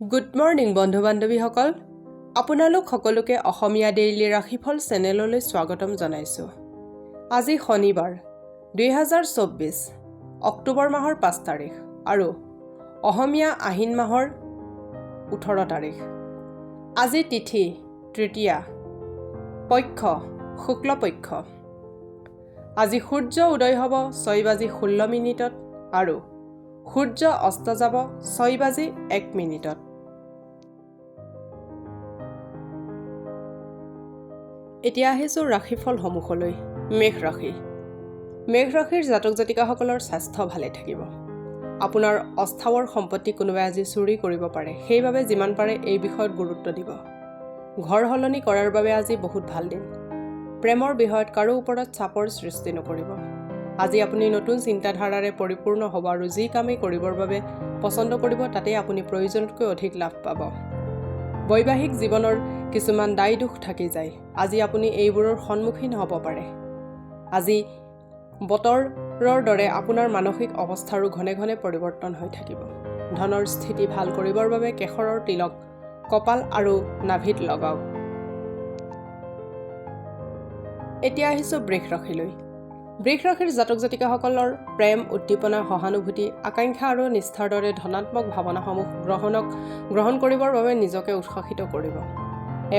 Good morning বন্ধু বান্ধৱীসকল, আপোনালোক সকলোকে অসমীয়া ডেইলি ৰাশিফল চেনেললৈ স্বাগতম জনাইছোঁ। আজি শনিবাৰ 2024 অক্টোবৰ মাহৰ 5 তাৰিখ আৰু অসমীয়া আহিন মাহৰ 18 তাৰিখ। আজি তিথি তৃতীয়া, পক্ষ শুক্লপক্ষ। আজি সূৰ্য উদয় হ'ব 6:16 আৰু সূৰ্য অস্ত যাব 6:01। এতিয়া আহিছোঁ ৰাশিফলসমূহলৈ। মেঘ ৰাশি। মেঘ ৰাশিৰ জাতক জাতিকাসকলৰ স্বাস্থ্য ভালে থাকিব। আপোনাৰ অস্থাৱৰ সম্পত্তি কোনোবাই আজি চুৰি কৰিব পাৰে, সেইবাবে যিমান পাৰে এই বিষয়ত গুৰুত্ব দিব। ঘৰ সলনি কৰাৰ বাবে আজি বহুত ভাল দিন। প্ৰেমৰ বিষয়ত কাৰো ওপৰত চাপৰ সৃষ্টি নকৰিব। আজি আপুনি নতুন চিন্তাধাৰাৰে পৰিপূৰ্ণ হ'ব আৰু যি কামেই কৰিবৰ বাবে পচন্দ কৰিব তাতেই আপুনি প্ৰয়োজনতকৈ অধিক লাভ পাব। বৈবাহিক জীৱনৰ কিছুমান দায় দোষ থাকি যায়। আজি আপুনি এইবোৰৰ সন্মুখীন হ'ব পাৰে। আজি বতৰৰ দৰে আপোনাৰ মানসিক অৱস্থাৰো ঘনে ঘনে পৰিৱৰ্তন হৈ থাকিব। ধনৰ স্থিতি ভাল কৰিবৰ বাবে কেশৰৰ তিলক কপাল আৰু নাভিত লগাওক। এতিয়া আহিছোঁ বৃষ ৰাশিলৈ। বৃষ ৰাশিৰ জাতক জাতিকাসকলৰ প্ৰেম, উদ্দীপনা, সহানুভূতি, আকাংক্ষা আৰু নিষ্ঠাৰ দৰে ধনাত্মক ভাৱনাসমূহ গ্ৰহণ কৰিবৰ বাবে নিজকে উৎসাহিত কৰিব।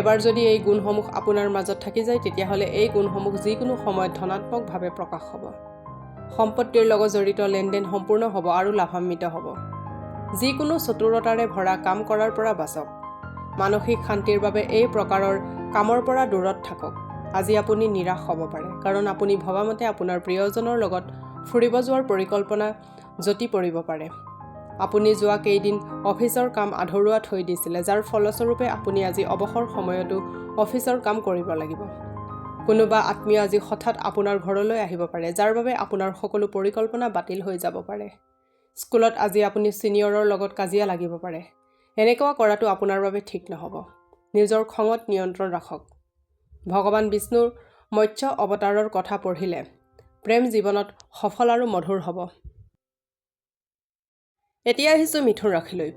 এবাৰ যদি এই গুণসমূহ আপোনাৰ মাজত থাকি যায় তেতিয়াহ'লে এই গুণসমূহ যিকোনো সময়ত ধনাত্মকভাৱে প্ৰকাশ হ'ব। সম্পত্তিৰ লগত জড়িত লেনদেন সম্পূৰ্ণ হ'ব আৰু লাভান্বিত হ'ব। যিকোনো চতুৰতাৰে ভৰা কাম কৰাৰ পৰা বাচক। মানসিক শান্তিৰ বাবে এই প্ৰকাৰৰ কামৰ পৰা দূৰত থাকক। আজি আপুনি নিৰাশ হ'ব পাৰে, কাৰণ আপুনি ভবামতে আপোনাৰ প্ৰিয়জনৰ লগত ফুৰিব যোৱাৰ পৰিকল্পনা জটি পৰিব পাৰে। আপুনি যোৱা কেইদিন অফিচৰ কাম আধৰুৱা থৈ দিছিলে, যাৰ ফলস্বৰূপে আপুনি আজি অৱসৰ সময়তো অফিচৰ কাম কৰিব লাগিব। কোনোবা আত্মীয় আজি হঠাৎ আপোনাৰ ঘৰলৈ আহিব পাৰে, যাৰ বাবে আপোনাৰ সকলো পৰিকল্পনা বাতিল হৈ যাব পাৰে। স্কুলত আজি আপুনি ছিনিয়ৰৰ লগত কাজিয়া লাগিব পাৰে। এনেকুৱা কৰাটো আপোনাৰ বাবে ঠিক নহ'ব। নিজৰ খঙত নিয়ন্ত্ৰণ ৰাখক। ভগৱান বিষ্ণুৰ মৎস্য অৱতাৰৰ কথা পঢ়িলে প্ৰেম জীৱনত সফল আৰু মধুৰ হ'ব। এতিয়া আহিছোঁ মিথুন ৰাশিলৈ।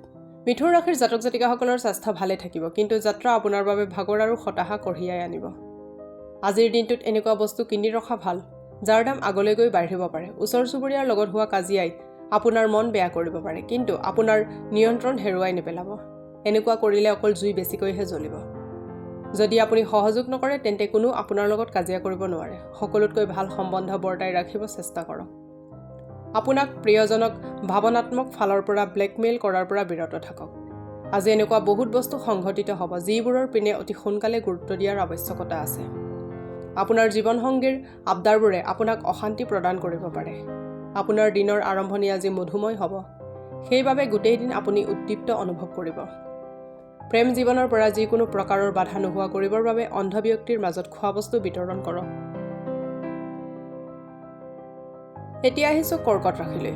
মিথুন ৰাশিৰ জাতক জাতিকাসকলৰ স্বাস্থ্য ভালে থাকিব, কিন্তু যাত্ৰা আপোনাৰ বাবে ভাগৰ আৰু হতাশা কঢ়িয়াই আনিব। আজিৰ দিনটোত এনেকুৱা বস্তু কিনি ৰখা ভাল, যাৰ দাম আগলৈ গৈ বাঢ়িব পাৰে। ওচৰ চুবুৰীয়াৰ লগত হোৱা কাজিয়াই আপোনাৰ মন বেয়া কৰিব পাৰে, কিন্তু আপোনাৰ নিয়ন্ত্ৰণ হেৰুৱাই নেপেলাব। এনেকুৱা কৰিলে অকল জুই বেছিকৈহে জ্বলিব। যদি আপুনি সহযোগ নকৰে তেন্তে কোনো আপোনাৰ লগত কাজিয়া কৰিব নোৱাৰে। সকলোতকৈ ভাল সম্বন্ধ বৰ্তাই ৰাখিব চেষ্টা কৰক। আপোনাক প্ৰিয়জনক ভাৱনাত্মক ফালৰ পৰা ব্লেকমেইল কৰাৰ পৰা বিৰত থাকক। আজি এনেকুৱা বহুত বস্তু সংঘটিত হ'ব যিবোৰৰ পিনে অতি সোনকালে গুৰুত্ব দিয়াৰ আৱশ্যকতা আছে। আপোনাৰ জীৱনসংগীৰ আবদাৰবোৰে আপোনাক অশান্তি প্ৰদান কৰিব পাৰে। আপোনাৰ দিনৰ আৰম্ভণি আজি মধুময় হ'ব, সেইবাবে গোটেই দিন আপুনি উদ্দীপ্ত অনুভৱ কৰিব। প্ৰেম জীৱনৰ পৰা যিকোনো প্ৰকাৰৰ বাধা নোহোৱা কৰিবৰ বাবে অন্ধ ব্যক্তিৰ মাজত খোৱা বস্তু বিতৰণ কৰক। এতিয়া আহিছোঁ কৰ্কট ৰাশিলৈ।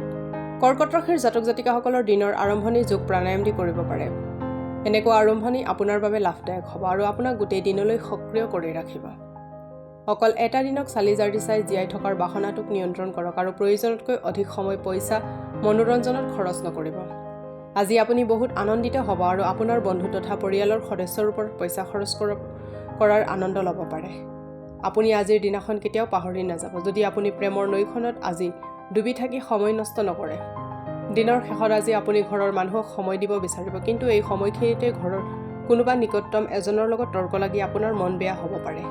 কৰ্কট ৰাশিৰ জাতক জাতিকাসকলৰ দিনৰ আৰম্ভণি যোগ প্ৰাণায়াম দি কৰিব পাৰে। এনেকুৱা আৰম্ভণি আপোনাৰ বাবে লাভদায়ক হ'ব আৰু আপোনাক গোটেই দিনলৈ সক্ৰিয় কৰি ৰাখিব। অকল এটা দিনক চালি জাৰি চাই জীয়াই থকাৰ বাসনাটোক নিয়ন্ত্ৰণ কৰক আৰু প্ৰয়োজনতকৈ অধিক সময় পইচা মনোৰঞ্জনত খৰচ নকৰিব। আজি আপুনি বহুত আনন্দিত হ'ব আৰু আপোনাৰ বন্ধু তথা পৰিয়ালৰ সদস্যৰ ওপৰত পইচা খৰচ কৰাৰ আনন্দ ল'ব পাৰে। আপুনি আজিৰ দিনাখন কেতিয়াও পাহৰি নাযাব যদি আপুনি প্ৰেমৰ নৈখনত আজি ডুবি থাকি সময় নষ্ট নকৰে। দিনৰ শেষত আজি আপুনি ঘৰৰ মানুহক সময় দিব বিচাৰিব, কিন্তু এই সময়খিনিতে ঘৰৰ কোনোবা নিকটতম এজনৰ লগত তৰ্ক লাগি আপোনাৰ মন বেয়া হ'ব পাৰে।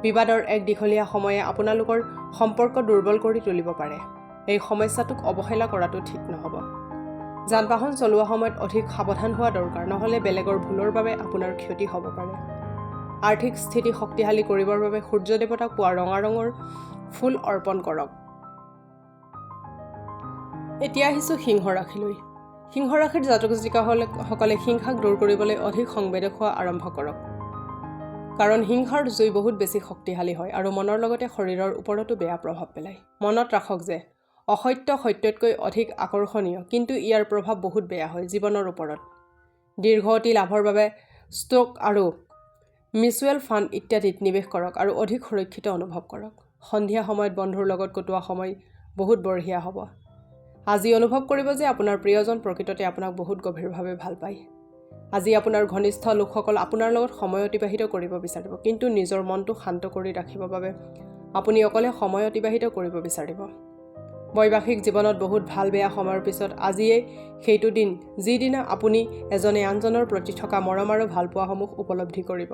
বিবাদৰ এক দীঘলীয়া সময়ে আপোনালোকৰ সম্পৰ্ক দুৰ্বল কৰি তুলিব পাৰে। এই সমস্যাটোক অৱহেলা কৰাটো ঠিক নহ'ব। যান বাহন চলোৱা সময়ত অধিক সাৱধান হোৱা দৰকাৰ, নহ'লে বেলেগৰ ভুলৰ বাবে আপোনাৰ ক্ষতি হ'ব পাৰে। আৰ্থিক স্থিতি শক্তিশালী কৰিবৰ বাবে সূৰ্য দেৱতাক পোৱা ৰঙা ৰঙৰ ফুল অৰ্পণ কৰক। এতিয়া আহিছোঁ সিংহ ৰাশিলৈ। সিংহ ৰাশিৰ জাতক জাতিকাসকলে হিংসাক দূৰ কৰিবলৈ অধিক সংবেদক হোৱা আৰম্ভ কৰক, কাৰণ হিংসাৰ জুই বহুত বেছি শক্তিশালী হয় আৰু মনৰ লগতে শৰীৰৰ ওপৰতো বেয়া প্ৰভাৱ পেলায়। মনত ৰাখক যে অসত্য সত্যতকৈ অধিক আকৰ্ষণীয়, কিন্তু ইয়াৰ প্ৰভাৱ বহুত বেয়া হয় জীৱনৰ ওপৰত। দীৰ্ঘতী লাভৰ বাবে ষ্টক আৰু মিউচুৱেল ফাণ্ড ইত্যাদিত নিৱেশ কৰক আৰু অধিক সুৰক্ষিত অনুভৱ কৰক। সন্ধিয়া সময়ত বন্ধুৰ লগত কটোৱা সময় বহুত বঢ়িয়া হ'ব। আজি অনুভৱ কৰিব যে আপোনাৰ প্ৰিয়জন প্ৰকৃততে আপোনাক বহুত গভীৰভাৱে ভাল পায়। আজি আপোনাৰ ঘনিষ্ঠ লোকসকল আপোনাৰ লগত সময় অতিবাহিত কৰিব বিচাৰিব, কিন্তু নিজৰ মনটো শান্ত কৰি ৰাখিবৰ বাবে আপুনি অকলে সময় অতিবাহিত কৰিব বিচাৰিব। বৈবাহিক জীৱনত বহুত ভাল বেয়া সময়ৰ পিছত আজিয়েই সেইটো দিন যিদিনা আপুনি এজনে আনজনৰ প্ৰতি থকা মৰম আৰু ভালপোৱাসমূহ উপলব্ধি কৰিব।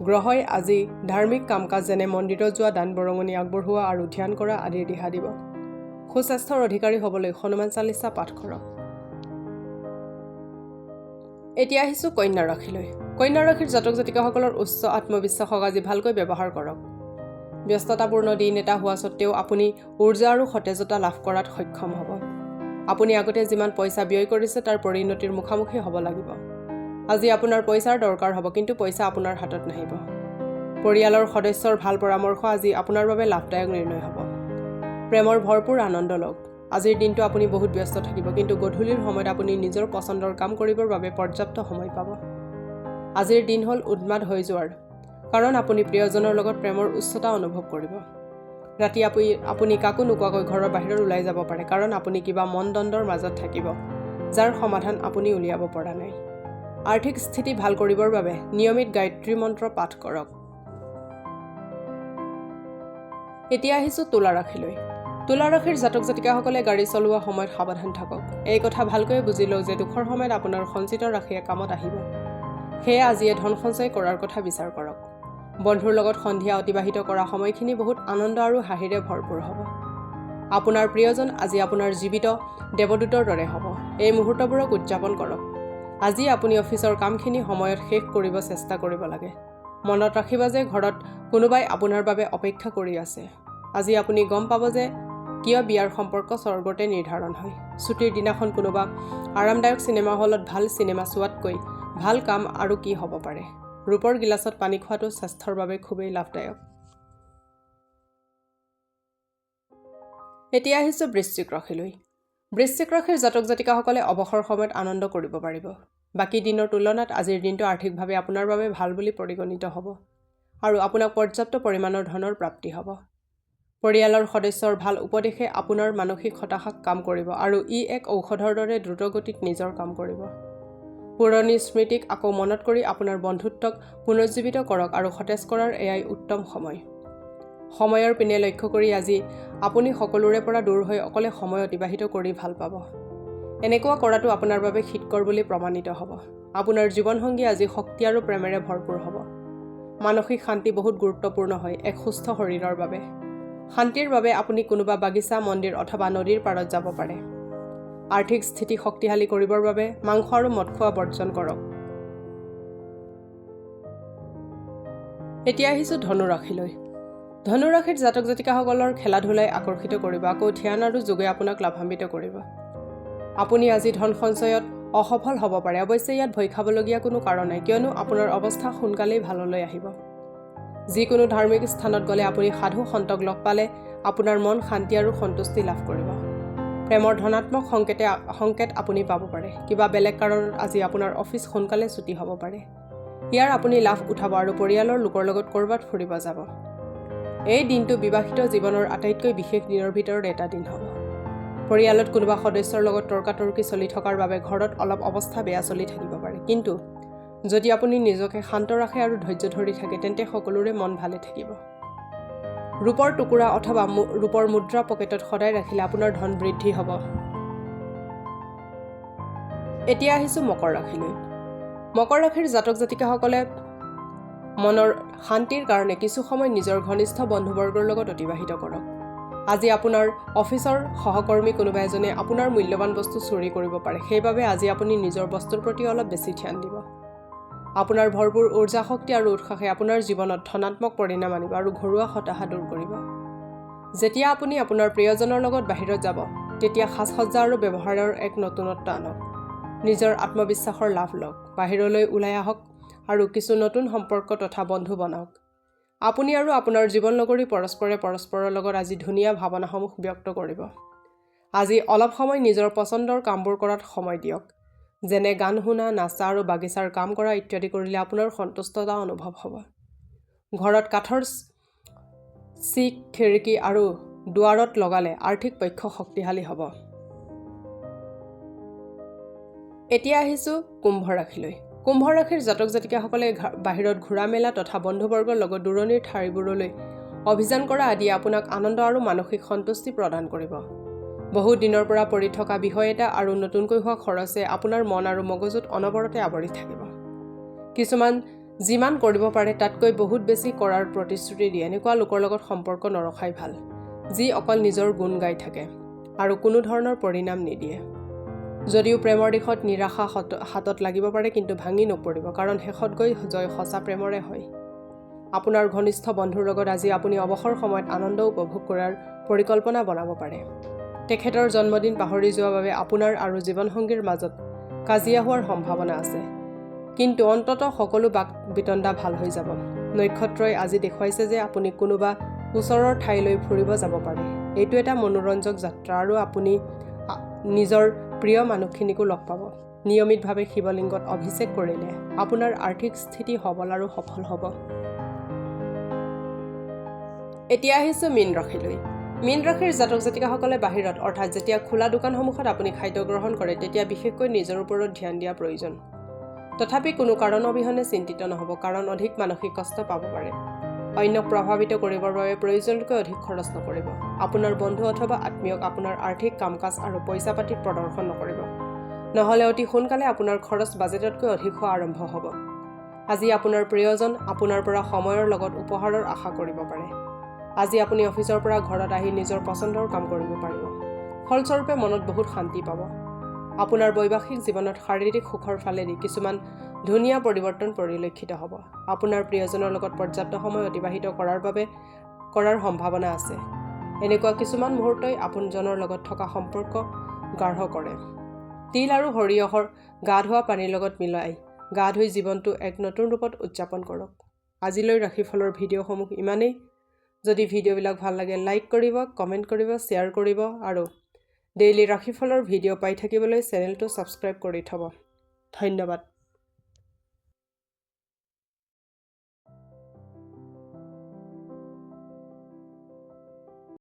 গ্ৰহই আজি ধাৰ্মিক কাম কাজ যেনে মন্দিৰত যোৱা, দান বৰঙণি আগবঢ়োৱা আৰু ধ্যান কৰা আদিৰ দিহা দিব। সুস্বাস্থ্যৰ অধিকাৰী হ'বলৈ হনুমান চালিচা পাঠ কৰক। এতিয়া আহিছোঁ কন্যা ৰাশিলৈ। কন্যা ৰাশিৰ জাতক জাতিকাসকলৰ উচ্চ আত্মবিশ্বাসক আজি ভালকৈ ব্যৱহাৰ কৰক। ব্যস্ততাপূৰ্ণ দিন এটা হোৱা স্বত্বেও আপুনি ঊৰ্জা আৰু সতেজতা লাভ কৰাত সক্ষম হ'ব। আপুনি আগতে যিমান পইচা ব্যয় কৰিছে তাৰ পৰিণতিৰ মুখামুখি হ'ব লাগিব। আজি আপোনাৰ পইচাৰ দৰকাৰ হ'ব, কিন্তু পইচা আপোনাৰ হাতত নাহিব। পৰিয়ালৰ সদস্যৰ ভাল পৰামৰ্শ আজি আপোনাৰ বাবে লাভদায়ক নিৰ্ণয় হ'ব। প্ৰেমৰ ভৰপূৰ আনন্দ লওক। আজিৰ দিনটো আপুনি বহুত ব্যস্ত থাকিব, কিন্তু গধূলিৰ সময়ত আপুনি নিজৰ পচন্দৰ কাম কৰিবৰ বাবে পৰ্যাপ্ত সময় পাব। আজিৰ দিন হ'ল উন্মাদ হৈ যোৱাৰ, কাৰণ আপুনি প্ৰিয়জনৰ লগত প্ৰেমৰ উচ্চতা অনুভৱ কৰিব। ৰাতি আপুনি কাকো নোকোৱাকৈ ঘৰৰ বাহিৰত ওলাই যাব পাৰে, কাৰণ আপুনি কিবা মনদণ্ডৰ মাজত থাকিব, যাৰ সমাধান আপুনি উলিয়াব পৰা নাই। আৰ্থিক স্থিতি ভাল কৰিবৰ বাবে নিয়মিত গায়ত্ৰী মন্ত্ৰ পাঠ কৰক। এতিয়া আহিছোঁ তুলা ৰাশিলৈ। তুলা ৰাশিৰ জাতক জাতিকাসকলে গাড়ী চলোৱা সময়ত সাৱধান থাকক। এই কথা ভালকৈ বুজি লওক যে দুখৰ সময়ত আপোনাৰ সঞ্চিত ৰাশিয়ে কামত আহিব। সেয়ে আজিয়ে ধন সঞ্চয় কৰাৰ কথা বিচাৰ কৰক। বন্ধুৰ লগত সন্ধিয়া অতিবাহিত কৰা সময়খিনি বহুত আনন্দ আৰু হাঁহিৰে ভৰপূৰ হ'ব। আপোনাৰ প্ৰিয়জন আজি আপোনাৰ জীৱিত দেৱদূতৰ দৰে হ'ব। এই মুহূৰ্তবোৰক উদযাপন কৰক। আজি আপুনি অফিচৰ কামখিনি সময়ত শেষ কৰিব চেষ্টা কৰিব লাগে। মনত ৰাখিব যে ঘৰত কোনোবাই আপোনাৰ বাবে অপেক্ষা কৰি আছে। আজি আপুনি গম পাব যে কিয় বিয়াৰ সম্পৰ্ক স্বৰ্গতে নিৰ্ধাৰণ হয়। ছুটিৰ দিনাখন কোনোবা আৰামদায়ক চিনেমা হলত ভাল চিনেমা চোৱাতকৈ ভাল কাম আৰু কি হ'ব পাৰে। ৰূপৰ গিলাচত পানী খোৱাটো স্বাস্থ্যৰ বাবে খুবেই লাভদায়ক। এতিয়া আহিছোঁ বৃশ্চিক ৰাশিলৈ। বৃশ্চিক ৰাশিৰ জাতক জাতিকাসকলে অৱসৰ সময়ত আনন্দ কৰিব পাৰিব। বাকী দিনৰ তুলনাত আজিৰ দিনটো আৰ্থিকভাৱে আপোনাৰ বাবে ভাল বুলি পৰিগণিত হ'ব আৰু আপোনাক পৰ্যাপ্ত পৰিমাণৰ ধনৰ প্ৰাপ্তি হ'ব। পৰিয়ালৰ সদস্যৰ ভাল উপদেশে আপোনাৰ মানসিক হতাশাক কাম কৰিব আৰু ই এক ঔষধৰ দৰে দ্ৰুতগতিত নিজৰ কাম কৰিব। পুৰণি স্মৃতিক আকৌ মনত কৰি আপোনাৰ বন্ধুত্বক পুনৰুজ্জীৱিত কৰক আৰু সতেজ কৰাৰ এয়াই উত্তম সময়। সময়ৰ পিনে লক্ষ্য কৰি আজি আপুনি সকলোৰে পৰা দূৰ হৈ অকলে সময় অতিবাহিত কৰি ভাল পাব। এনেকুৱা কৰাটো আপোনাৰ বাবে হিতকৰ বুলি প্ৰমাণিত হ'ব। আপোনাৰ জীৱনসংগী আজি শক্তি আৰু প্ৰেমেৰে ভৰপূৰ হ'ব। মানসিক শান্তি বহুত গুৰুত্বপূৰ্ণ হয় এক সুস্থ শৰীৰৰ বাবে। শান্তিৰ বাবে আপুনি কোনোবা বাগিচা, মন্দিৰ অথবা নদীৰ পাৰত যাব পাৰে। আৰ্থিক স্থিতি শক্তিশালী কৰিবৰ বাবে মাংস আৰু মদ খোৱা বৰ্জন কৰক। এতিয়া আহিছোঁ ধনু ৰাশিলৈ। ধনু ৰাশিৰ জাতক জাতিকাসকলৰ খেলা ধূলাই আকৰ্ষিত কৰিব, আকৌ ধ্যান আৰু যোগে আপোনাক লাভান্বিত কৰিব। আপুনি আজি ধন সঞ্চয়ত অসফল হ'ব পাৰে। অৱশ্যে ইয়াত ভয় খাবলগীয়া কোনো কাৰণ নাই, কিয়নো আপোনাৰ অৱস্থা সোনকালেই ভাললৈ আহিব। যিকোনো ধাৰ্মিক স্থানত গ'লে আপুনি সাধু সন্তক লগ পালে আপোনাৰ মন শান্তি আৰু সন্তুষ্টি লাভ কৰিব। প্ৰেমৰ ধনাত্মক সংকেত আপুনি পাব পাৰে। কিবা বেলেগ কাৰণত আজি আপোনাৰ অফিচ সোনকালে ছুটি হ'ব পাৰে। ইয়াৰ আপুনি লাভ উঠাব আৰু পৰিয়ালৰ লোকৰ লগত ক'ৰবাত ফুৰিব যাব। এই দিনটো বিবাহিত জীৱনৰ আটাইতকৈ বিশেষ দিনৰ ভিতৰত এটা দিন হ'ব। পৰিয়ালত কোনোবা সদস্যৰ লগত তৰ্কাতৰ্কি চলি থকাৰ বাবে ঘৰত অলপ অৱস্থা বেয়া চলি থাকিব পাৰে, কিন্তু যদি আপুনি নিজকে শান্ত ৰাখে আৰু ধৈৰ্য ধৰি থাকে তেন্তে সকলোৰে মন ভালে থাকিব। ৰূপৰ টুকুৰা অথবা ৰূপৰ মুদ্ৰা পকেটত সদায় ৰাখিলে আপোনাৰ ধন বৃদ্ধি হ'ব। এতিয়া আহিছোঁ মকৰ ৰাশিলৈ। মকৰ ৰাশিৰ জাতক জাতিকাসকলে মনৰ শান্তিৰ কাৰণে কিছু সময় নিজৰ ঘনিষ্ঠ বন্ধুবৰ্গৰ লগত অতিবাহিত কৰক। আজি আপোনাৰ অফিচৰ সহকৰ্মী কোনোবা এজনে আপোনাৰ মূল্যৱান বস্তু চুৰি কৰিব পাৰে, সেইবাবে আজি আপুনি নিজৰ বস্তুৰ প্ৰতি অলপ বেছি ধ্যান দিব। আপোনাৰ ভৰপূৰ ঊৰ্জা শক্তি আৰু উৎসাহে আপোনাৰ জীৱনত ধনাত্মক পৰিণাম আনিব আৰু ঘৰুৱা হতাশা দূৰ কৰিব। যেতিয়া আপুনি আপোনাৰ প্ৰিয়জনৰ লগত বাহিৰত যাব, তেতিয়া সাজ সজ্জা আৰু ব্যৱহাৰৰ এক নতুনত্ব আনক। নিজৰ আত্মবিশ্বাসৰ লাভ লওক। বাহিৰলৈ ওলাই আহক আৰু কিছু নতুন সম্পৰ্ক তথা বন্ধু বনাওক। আপুনি আৰু আপোনাৰ জীৱনলগৰী পৰস্পৰে পৰস্পৰৰ লগত আজি ধুনীয়া ভাৱনাসমূহ ব্যক্ত কৰিব। আজি অলপ সময় নিজৰ পচন্দৰ কামবোৰ কৰাত সময় দিয়ক, যেনে গান শুনা, নাচা আৰু বাগিচাৰ কাম কৰা ইত্যাদি কৰিলে আপোনাৰ সন্তুষ্টতা অনুভৱ হ'ব। ঘৰত কাঠৰ চিক, খিৰিকী আৰু দুৱাৰত লগালে আৰ্থিক পক্ষ শক্তিশালী হ'ব। এতিয়া আহিছোঁ কুম্ভ ৰাশিলৈ। কুম্ভ ৰাশিৰ জাতক জাতিকাসকলে বাহিৰত ঘূৰা মেলা তথা বন্ধুবৰ্গৰ লগত দূৰণিৰ ঠাইবোৰলৈ অভিযান কৰা আদিয়ে আপোনাক আনন্দ আৰু মানসিক সন্তুষ্টি প্ৰদান কৰিব। বহু দিনৰ পৰা পৰি থকা বিষয় এটা আৰু নতুনকৈ হোৱা খৰচে আপোনাৰ মন আৰু মগজুত অনবৰতে আৱৰি থাকিব। কিছুমান যিমান কৰিব পাৰে তাতকৈ বহুত বেছি কৰাৰ প্ৰতিশ্ৰুতি দিয়ে এনেকুৱা লোকৰ লগত সম্পৰ্ক নৰখাই ভাল, যি অকল নিজৰ গুণ গাই থাকে আৰু কোনো ধৰণৰ পৰিণাম নিদিয়ে। যদিও প্ৰেমৰ দিশত নিৰাশা হাতত লাগিব পাৰে, কিন্তু ভাঙি নপৰিব, কাৰণ শেষত গৈ জয় সঁচা প্ৰেমৰে হয়। আপোনাৰ ঘনিষ্ঠ বন্ধুৰ লগত আজি আপুনি অৱসৰ সময়ত আনন্দ উপভোগ কৰাৰ পৰিকল্পনা বনাব পাৰে। তেখেতৰ জন্মদিন পাহৰি যোৱাৰ বাবে আপোনাৰ আৰু জীৱনসংগীৰ মাজত কাজিয়া হোৱাৰ সম্ভাৱনা আছে, কিন্তু অন্ততঃ সকলো বাক বিতণ্ডা ভাল হৈ যাব। নক্ষত্ৰই আজি দেখুৱাইছে যে আপুনি কোনোবা ওচৰৰ ঠাইলৈ ফুৰিব যাব পাৰে। এইটো এটা মনোৰঞ্জক যাত্ৰা আৰু আপুনি নিজৰ প্ৰিয় মানুহখিনিকো লগ পাব। নিয়মিতভাৱে শিৱলিংগত অভিষেক কৰিলে আপোনাৰ আৰ্থিক স্থিতি সবল আৰু সফল হ'ব। এতিয়া আহিছোঁ মীন ৰাশিলৈ। মীন ৰাশিৰ জাতক জাতিকাসকলে বাহিৰত অৰ্থাৎ যেতিয়া খোলা দোকানসমূহত আপুনি খাদ্য গ্ৰহণ কৰে তেতিয়া বিশেষকৈ নিজৰ ওপৰত ধ্যান দিয়া প্ৰয়োজন। তথাপি কোনো কাৰণ অবিহনে চিন্তিত নহ'ব, কাৰণ অধিক মানসিক কষ্ট পাব পাৰে। অন্যক প্ৰভাৱিত কৰিবৰ বাবে প্ৰয়োজনতকৈ অধিক খৰচ নকৰিব। আপোনাৰ বন্ধু অথবা আত্মীয়ক আপোনাৰ আৰ্থিক কাম কাজ আৰু পইচা পাতিত প্ৰদৰ্শন নকৰিব, নহ'লে অতি সোনকালে আপোনাৰ খৰচ বাজেটতকৈ অধিক হোৱা আৰম্ভ হ'ব। আজি আপোনাৰ প্ৰিয়জন আপোনাৰ পৰা সময়ৰ লগত উপহাৰৰ আশা কৰিব পাৰে। আজি আপুনি অফিচৰ পৰা ঘৰত আহি নিজৰ পচন্দৰ কাম কৰিব পাৰিব। ফলস্বৰূপে মনত বহুত শান্তি পাব। আপোনাৰ বৈবাহিক জীৱনত শাৰীৰিক সুখৰ ফালেদি কিছুমান ধুনীয়া পৰিৱৰ্তন পৰিলক্ষিত হ'ব। আপোনাৰ প্ৰিয়জনৰ লগত পৰ্যাপ্ত সময় অতিবাহিত কৰাৰ সম্ভাৱনা আছে। এনেকুৱা কিছুমান মুহূৰ্তই আপোনজনৰ লগত থকা সম্পৰ্ক গাঢ় কৰে। তিল আৰু সৰিয়হৰ গা ধোৱা পানীৰ লগত মিলাই গা ধুই জীৱনটো এক নতুন ৰূপত উদযাপন কৰক। আজিলৈ ৰাশিফলৰ ভিডিঅ'সমূহ ইমানেই। যদি ভিডিঅ'বিলাক ভাল লাগে লাইক কৰিব, কমেণ্ট কৰিব, শ্বেয়াৰ কৰিব আৰু ডেইলি ৰাশিফলৰ ভিডিঅ' পাই থাকিবলৈ চেনেলটো ছাবস্ক্ৰাইব কৰি থ'ব। ধন্যবাদ।